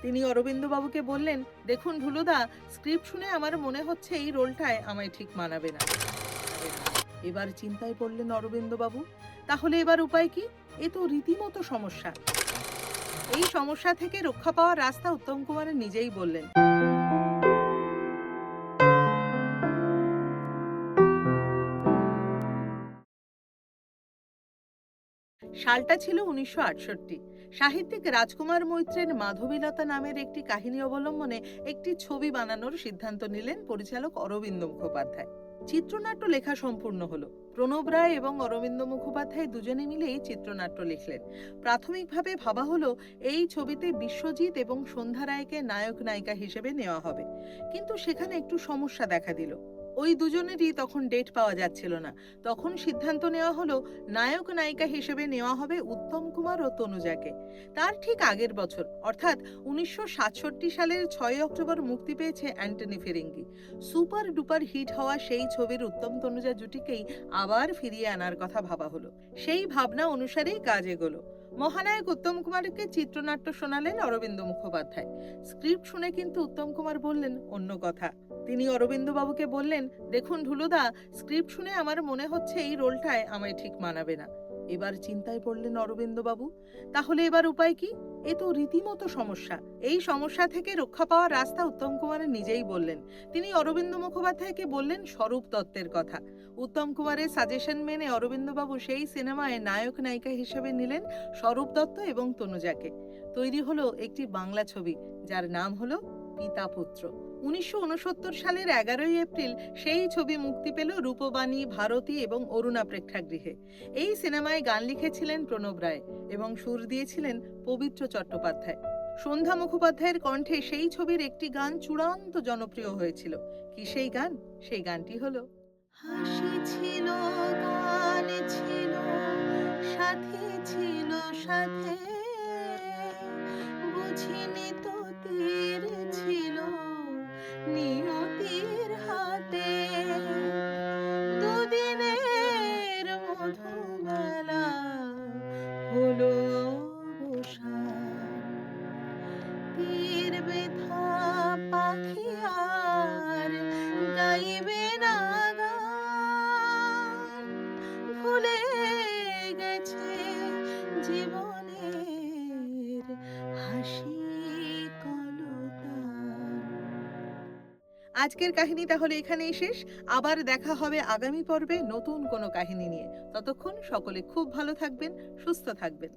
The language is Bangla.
তিনি অরবিন্দবাবুকে বললেন, দেখুন ঢুলুদা, স্ক্রিপ্ট শুনে আমার মনে হচ্ছে এই রোলটায় আমায় ঠিক মানাবে না। এবার চিন্তায় পড়লেন অরবিন্দবাবু। তাহলে এবার উপায় কি? এ তো রীতিমতো সমস্যা। এই সমস্যা থেকে রক্ষা পাওয়ার রাস্তা উত্তম কুমার নিজেই বললেন। সালটা ছিল 1968। সাহিত্যিক রাজকুমার মৈত্রের মাধবীলতা নামের একটি কাহিনী অবলম্বনে একটি ছবি বানানোর সিদ্ধান্ত নিলেন পরিচালক অরবিন্দ মুখোপাধ্যায়। চিত্রনাট্য লেখা সম্পূর্ণ হলো। প্রণব রায় এবং অরবিন্দ মুখোপাধ্যায় দুজনে মিলেই চিত্রনাট্য লিখলেন। প্রাথমিকভাবে ভাবা হলো এই ছবিতে বিশ্বজিৎ এবং সন্ধ্যা রায়কে নায়ক নায়িকা হিসেবে নেওয়া হবে, কিন্তু সেখানে একটু সমস্যা দেখা দিল। ওই দুজনেরই তখন ডেট পাওয়া যাচ্ছিল না। তখন সিদ্ধান্ত নেওয়া হলো নায়ক নায়িকা হিসেবে নেওয়া হবে উত্তম কুমার ও তনুজাকে। তার ঠিক আগের বছর অর্থাৎ 1967 সালের 6 অক্টোবর মুক্তি পেয়েছে অ্যান্টনি ফিরিঙ্গি। সুপার ডুপার হিট হওয়া সেই ছবির উত্তম তনুজা জুটিকেই আবার ফিরিয়ে আনার কথা ভাবা হলো। সেই ভাবনা অনুসারেই কাজ এগোলো। মহানায়ক উত্তম কুমারকে চিত্রনাট্য শোনালেন অরবিন্দ মুখোপাধ্যায়। স্ক্রিপ্ট শুনে কিন্তু উত্তম কুমার বললেন অন্য কথা। তিনি অরবিন্দবাবুকে বললেন, দেখুন ঢুলুদা, স্ক্রিপ্ট শুনে আমার মনে হচ্ছে এই রোলটায় আমায় ঠিক মানাবে না। এবার চিন্তায় পড়লেন অরবিন্দবাবু। তাহলে এবার উপায় কি? এ তো রীতিমতো সমস্যা। এই সমস্যা থেকে রক্ষা পাওয়ার রাস্তা উত্তম কুমার নিজেই বললেন। তিনি অরবিন্দ মুখোপাধ্যায়কে বললেন স্বরূপ দত্তের কথা। উত্তম কুমারের সাজেশন মেনে অরবিন্দবাবু সেই সিনেমায় নায়ক নায়িকা হিসেবে নিলেন স্বরূপ দত্ত এবং তনুজাকে। তৈরি হলো একটি বাংলা ছবি, যার নাম হলো পিতা পুত্র। 1969 সালের 11 এপ্রিল সেই ছবি মুক্তি পেল রূপবাণী, ভারতী এবং অরুণা প্রেক্ষাগৃহে। এই সিনেমায় গান লিখেছিলেন প্রণব রায় এবং সুর দিয়েছিলেন পবিত্র চট্টোপাধ্যায়। সন্ধ্যা মুখোপাধ্যায়ের কণ্ঠে সেই ছবির একটি গান চূড়ান্ত জনপ্রিয় হয়েছিল। কি সেই গান? সেই গানটি হলো, হাসি ছিল, গান ছিল, সাথী ছিল সাথে, বুঝিনি তো তীর ছিল নিয়তির হাতে, দুদিনের মধুবেলা হলো অবসান, তীর বেথা পাখি আর গাইবে না গান, ভুলে গেছে জীবনের হাসি কলতান। আজকের কাহিনী তাহলে এখানেই শেষ। আবার দেখা হবে আগামী পর্বে নতুন কোনো কাহিনী নিয়ে। ততক্ষণ সকলে খুব ভালো থাকবেন, সুস্থ থাকবেন।